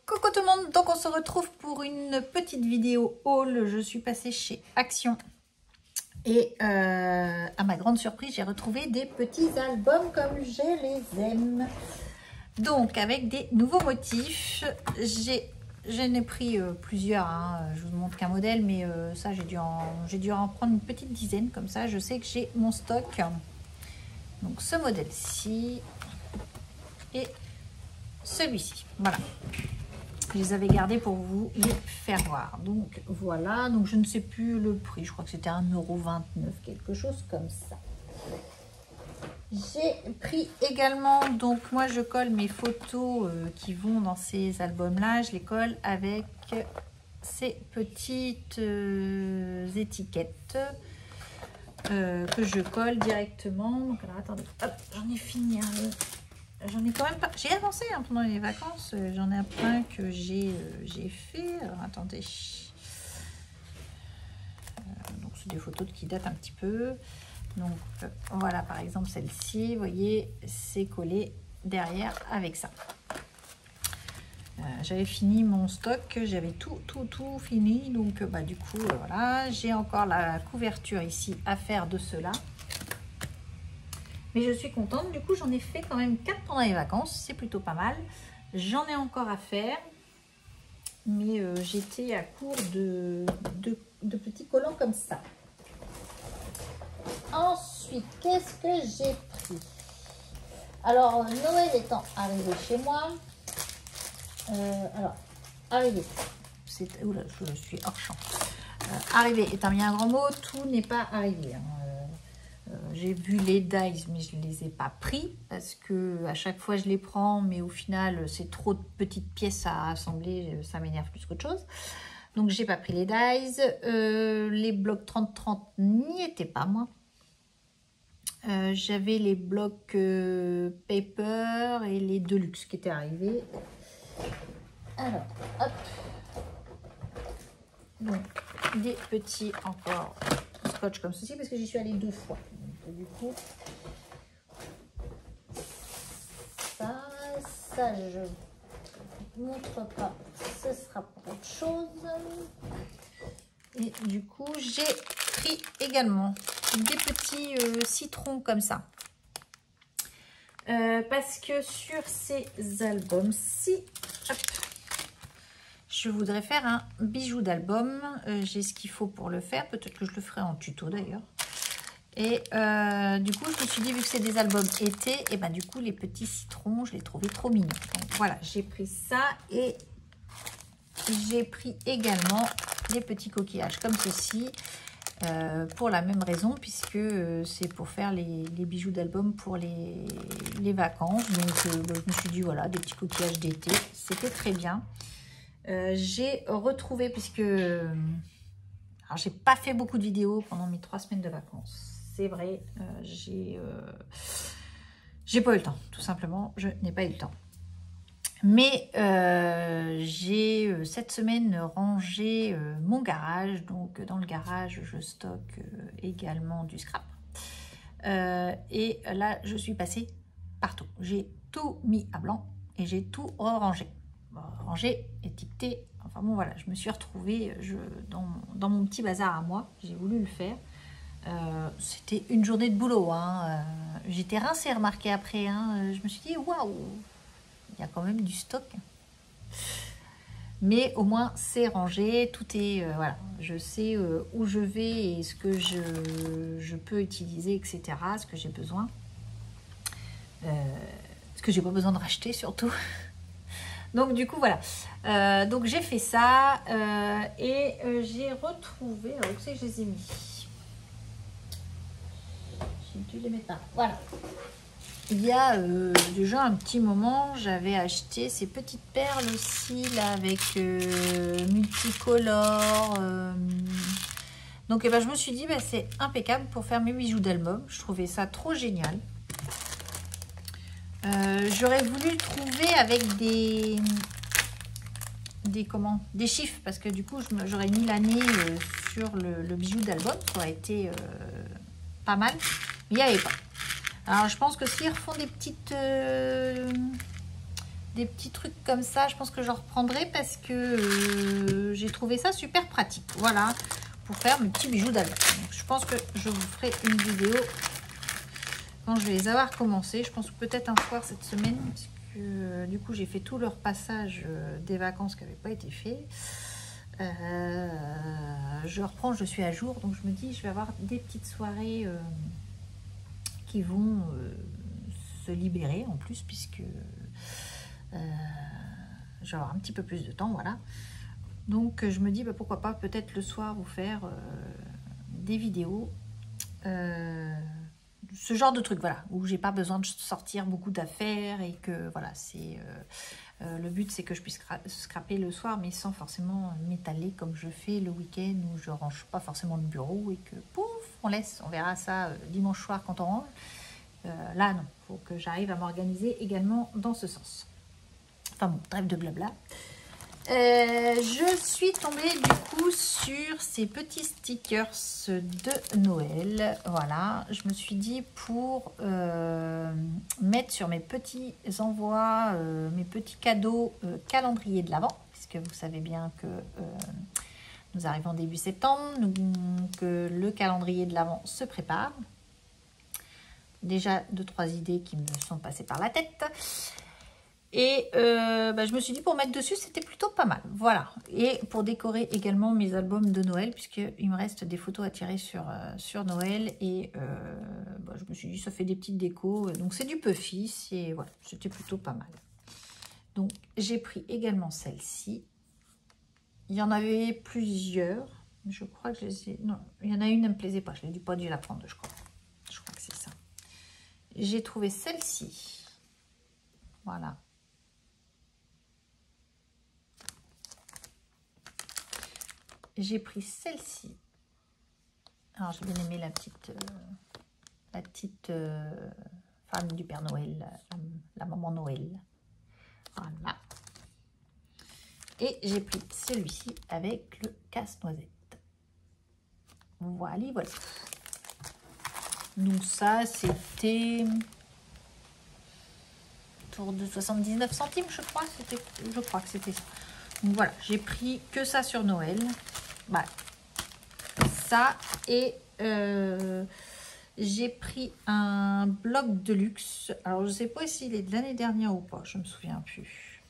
Coucou tout le monde, donc on se retrouve pour une petite vidéo haul. Je suis passée chez Action et à ma grande surprise, j'ai retrouvé des petits albums comme je les aime. Donc avec des nouveaux motifs, j'en ai pris plusieurs, hein. Je vous montre qu'un modèle, mais ça j'ai dû en prendre une petite dizaine, comme ça je sais que j'ai mon stock. Donc ce modèle-ci et celui-ci, voilà. Je les avais gardés pour vous les faire voir. Donc voilà, donc je ne sais plus le prix, je crois que c'était 1,29 €, quelque chose comme ça. J'ai pris également, donc moi je colle mes photos qui vont dans ces albums-là, je les colle avec ces petites étiquettes que je colle directement. Donc alors attendez, hop, j'en ai fini un. J'en ai quand même pas. J'ai avancé hein, pendant les vacances. J'en ai un plein que j'ai fait. Alors attendez. Donc c'est des photos qui datent un petit peu. Donc voilà, par exemple celle-ci, vous voyez, c'est collé derrière avec ça. J'avais fini mon stock, j'avais tout fini. Donc bah du coup voilà, j'ai encore la couverture ici à faire de cela. Mais je suis contente, du coup j'en ai fait quand même 4 pendant les vacances, c'est plutôt pas mal. J'en ai encore à faire, mais j'étais à court de petits collants comme ça. Ensuite, qu'est-ce que j'ai pris? Alors, Noël étant arrivé chez moi, alors, arrivé, oula, je suis hors champ. Arrivé étant bien un grand mot, tout n'est pas arrivé, hein. J'ai vu les dies, mais je ne les ai pas pris parce que à chaque fois je les prends, mais au final c'est trop de petites pièces à assembler, ça m'énerve plus qu'autre chose. Donc j'ai pas pris les dies. Les blocs 30-30 n'y étaient pas moi. J'avais les blocs paper et les deluxe qui étaient arrivés. Alors hop, donc des petits encore scotch comme ceci parce que j'y suis allée 2 fois. Donc, du coup, ça je ne montre pas, ce sera pour autre chose. Et du coup, j'ai pris également des petits citrons comme ça. Parce que sur ces albums-ci, je voudrais faire un bijou d'album. J'ai ce qu'il faut pour le faire. Peut-être que je le ferai en tuto d'ailleurs. Et du coup, je me suis dit, vu que c'est des albums été, et ben du coup, les petits citrons, je les trouvais trop mignons. Donc voilà, j'ai pris ça et j'ai pris également des petits coquillages comme ceci. Pour la même raison, puisque c'est pour faire les bijoux d'album pour les vacances. Donc je me suis dit, voilà, des petits coquillages d'été, c'était très bien. J'ai retrouvé, puisque alors j'ai pas fait beaucoup de vidéos pendant mes 3 semaines de vacances, c'est vrai, j'ai pas eu le temps, tout simplement, je n'ai pas eu le temps. Mais j'ai cette semaine rangé mon garage, donc dans le garage je stocke également du scrap. Et là je suis passée partout, j'ai tout mis à blanc et j'ai tout rangé. Rangé, étiqueté, enfin bon voilà, je me suis retrouvée dans mon petit bazar à moi, j'ai voulu le faire. C'était une journée de boulot, hein. J'étais rincée, remarquez après, hein. Je me suis dit waouh, il y a quand même du stock. Mais au moins c'est rangé, tout est, voilà, je sais où je vais et ce que je peux utiliser, etc., ce que j'ai besoin. Ce que j'ai pas besoin de racheter surtout. Donc du coup voilà, donc j'ai fait ça et j'ai retrouvé, alors où c'est que je les ai mis? J'ai dû les mettre là, voilà. Il y a déjà un petit moment, j'avais acheté ces petites perles aussi là avec multicolores. Donc eh ben, je me suis dit, bah, c'est impeccable pour faire mes bijoux d'album. Je trouvais ça trop génial. J'aurais voulu trouver avec des chiffres, parce que du coup j'aurais mis l'année sur le bijou d'album, ça aurait été pas mal, mais il n'y avait pas. Alors je pense que s'ils refont des petites des petits trucs comme ça. Je pense que j'en reprendrai parce que j'ai trouvé ça super pratique. Voilà, pour faire mes petits bijoux d'album. Je pense que je vous ferai une vidéo quand je vais les avoir commencés. Je pense peut-être un soir cette semaine, parce que du coup j'ai fait tout leur passage des vacances qui n'avaient pas été fait. Je reprends, je suis à jour, donc je me dis je vais avoir des petites soirées qui vont se libérer en plus, puisque je vais avoir un petit peu plus de temps, voilà. Donc je me dis bah, pourquoi pas peut-être le soir vous faire des vidéos, ce genre de truc, voilà, où j'ai pas besoin de sortir beaucoup d'affaires et que voilà, c'est le but c'est que je puisse scraper le soir, mais sans forcément m'étaler comme je fais le week-end où je range pas forcément le bureau et que pouf, on laisse, on verra ça dimanche soir quand on range. Là non, il faut que j'arrive à m'organiser également dans ce sens. Enfin bon, trêve de blabla. Je suis tombée du coup sur ces petits stickers de Noël. Voilà, je me suis dit pour mettre sur mes petits envois, mes petits cadeaux calendrier de l'Avent, puisque vous savez bien que nous arrivons début septembre, que le calendrier de l'Avent se prépare. Déjà 2-3 idées qui me sont passées par la tête. Et je me suis dit pour mettre dessus, c'était plutôt pas mal. Voilà. Et pour décorer également mes albums de Noël, puisqu'il me reste des photos à tirer sur Noël. Et je me suis dit, ça fait des petites décos. Donc c'est du Puffy. Et voilà, c'était plutôt pas mal. Donc j'ai pris également celle-ci. Il y en avait plusieurs. Je crois que je les ai... Non, il y en a une, elle me plaisait pas. Je n'ai pas dû la prendre, je crois. Je crois que c'est ça. J'ai trouvé celle-ci. Voilà. J'ai pris celle-ci. Alors, j'ai bien aimé la petite femme du Père Noël, la maman Noël. Voilà. Et j'ai pris celui-ci avec le casse-noisette. Voilà, voilà. Donc ça, c'était autour de 79 centimes, je crois. Je crois que c'était ça. Donc voilà, j'ai pris que ça sur Noël. Bah, ça et j'ai pris un bloc de luxe. Alors je sais pas s'il est de l'année dernière ou pas, je me souviens plus.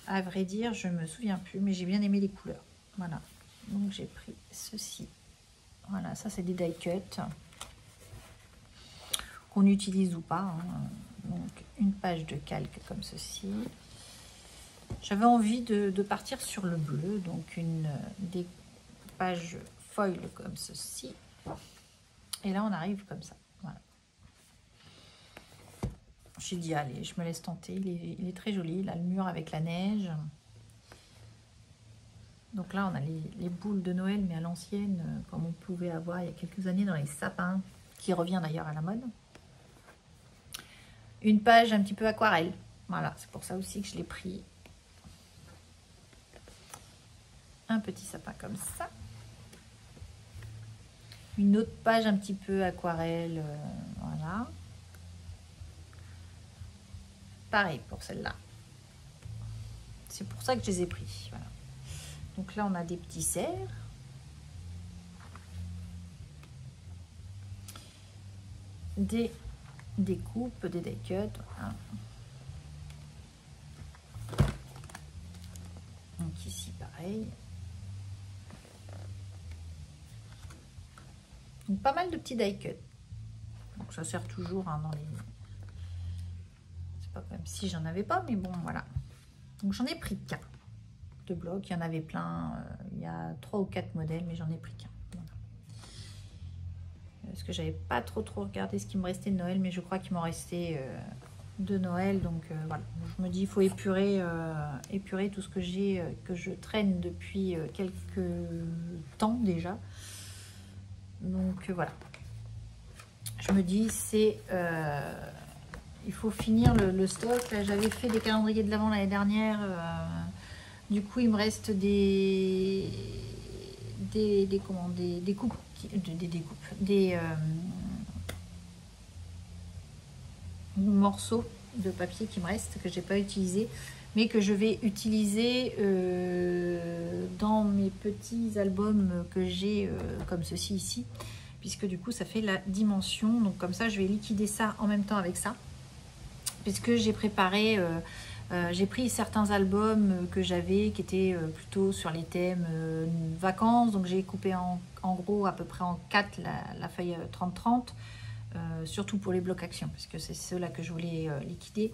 À vrai dire, je me souviens plus, mais j'ai bien aimé les couleurs. Voilà, donc j'ai pris ceci. Voilà, ça c'est des die cuts qu'on utilise ou pas. Hein. Donc une page de calque comme ceci. J'avais envie de partir sur le bleu, donc des pages foil comme ceci. Et là, on arrive comme ça. Voilà. J'ai dit, allez, je me laisse tenter. Il est très joli. Là, le mur avec la neige. Donc là, on a les boules de Noël, mais à l'ancienne, comme on pouvait avoir il y a quelques années dans les sapins, qui revient d'ailleurs à la mode. Une page un petit peu aquarelle. Voilà, c'est pour ça aussi que je l'ai pris. Un petit sapin comme ça. Une autre page un petit peu aquarelle, voilà. Pareil pour celle-là. C'est pour ça que je les ai pris. Voilà. Donc là, on a des petits cerfs. Des découpes, des die cuts. Voilà. Donc ici, pareil. Donc pas mal de petits die cuts. Donc ça sert toujours hein, dans les... C'est pas comme si j'en avais pas, mais bon, voilà. Donc j'en ai pris qu'un de blocs. Il y en avait plein. Il y a 3 ou 4 modèles, mais j'en ai pris qu'un. Voilà. Parce que j'avais pas trop regardé ce qui me restait de Noël, mais je crois qu'il m'en restait de Noël. Donc voilà. Je me dis, il faut épurer tout ce que j'ai, que je traîne depuis quelques temps déjà. Donc voilà. Je me dis, il faut finir le stock. J'avais fait des calendriers de l'Avent l'année dernière. Du coup, il me reste des coupes, des morceaux de papier qui me reste, que j'ai pas utilisé, mais que je vais utiliser dans mes petits albums que j'ai comme ceci ici, puisque du coup ça fait la dimension. Donc comme ça je vais liquider ça en même temps avec ça, puisque j'ai préparé, j'ai pris certains albums que j'avais qui étaient plutôt sur les thèmes vacances, donc j'ai coupé en gros à peu près en 4 la feuille 30-30, surtout pour les blocs actions, parce que c'est ceux-là que je voulais liquider.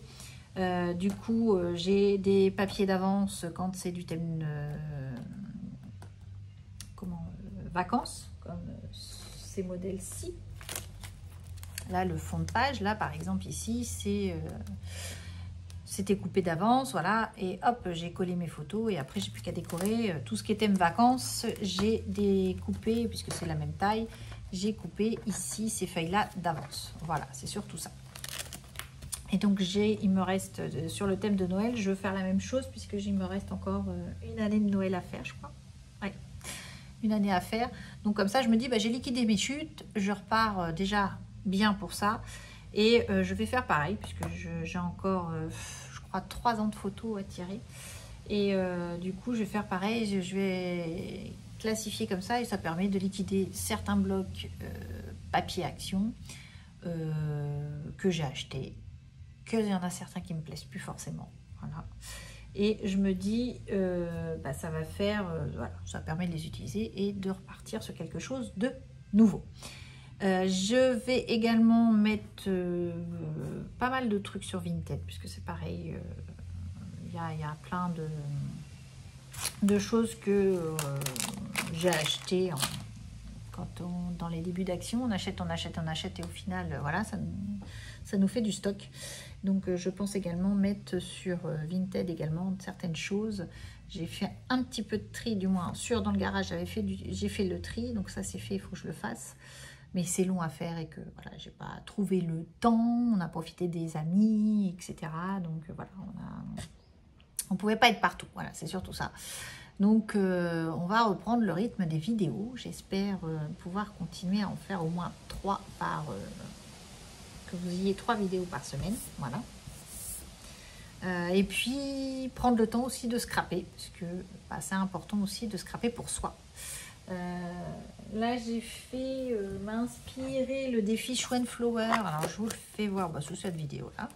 Du coup, j'ai des papiers d'avance quand c'est du thème vacances, comme ces modèles-ci. Là, le fond de page, là, par exemple, ici, c'était coupé d'avance, voilà. Et hop, j'ai collé mes photos et après, j'ai plus qu'à décorer. Tout ce qui est thème vacances, j'ai découpé, puisque c'est la même taille, j'ai coupé ici ces feuilles-là d'avance. Voilà, c'est surtout ça. Et donc, il me reste, sur le thème de Noël, je veux faire la même chose puisque il me reste encore une année de Noël à faire, je crois. Ouais, une année à faire. Donc, comme ça, je me dis, bah, j'ai liquidé mes chutes. Je repars déjà bien pour ça. Et je vais faire pareil puisque j'ai encore, je crois, 3 ans de photos à tirer. Et du coup, je vais faire pareil. Je vais classifier comme ça et ça permet de liquider certains blocs papier action que j'ai achetés. Qu'il y en a certains qui me plaisent plus forcément, voilà. Et je me dis, bah, ça va faire, voilà, ça permet de les utiliser et de repartir sur quelque chose de nouveau. Je vais également mettre pas mal de trucs sur Vinted, puisque c'est pareil, il y a plein de choses que j'ai achetées dans les débuts d'action. On achète et au final, voilà, ça nous fait du stock. Donc je pense également mettre sur Vinted également certaines choses. J'ai fait un petit peu de tri, du moins dans le garage, j'ai fait le tri, donc ça c'est fait, il faut que je le fasse. Mais c'est long à faire et que voilà, j'ai pas trouvé le temps, on a profité des amis, etc. Donc voilà, on pouvait pas être partout, voilà, c'est surtout ça. Donc on va reprendre le rythme des vidéos. J'espère pouvoir continuer à en faire au moins 3 par que vous ayez 3 vidéos par semaine, voilà. Et puis prendre le temps aussi de scraper, parce que bah, c'est important aussi de scraper pour soi. Là j'ai fait m'inspirer le défi Show and Flower. Alors je vous le fais voir sous cette vidéo là.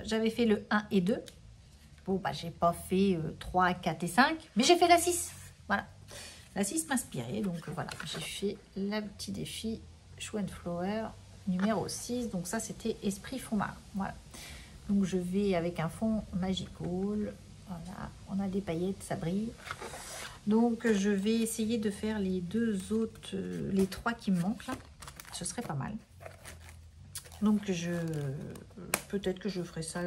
J'avais fait le 1 et 2. Bon, bah, j'ai pas fait 3, 4 et 5, mais j'ai fait la 6. Voilà. La 6 m'inspirait, donc voilà. J'ai fait le petit défi Show and Flower numéro 6. Donc ça, c'était Esprit Fond Marin. Voilà. Donc je vais avec un fond Magical. Voilà. On a des paillettes, ça brille. Donc je vais essayer de faire les 2 autres, les 3 qui me manquent là. Ce serait pas mal. Donc peut-être que je ferai ça...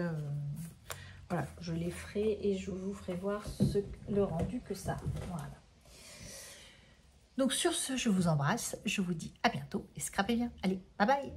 voilà, je les ferai et je vous ferai voir le rendu que ça. Voilà. Donc sur ce, je vous embrasse, je vous dis à bientôt et scrapez bien. Allez, bye bye!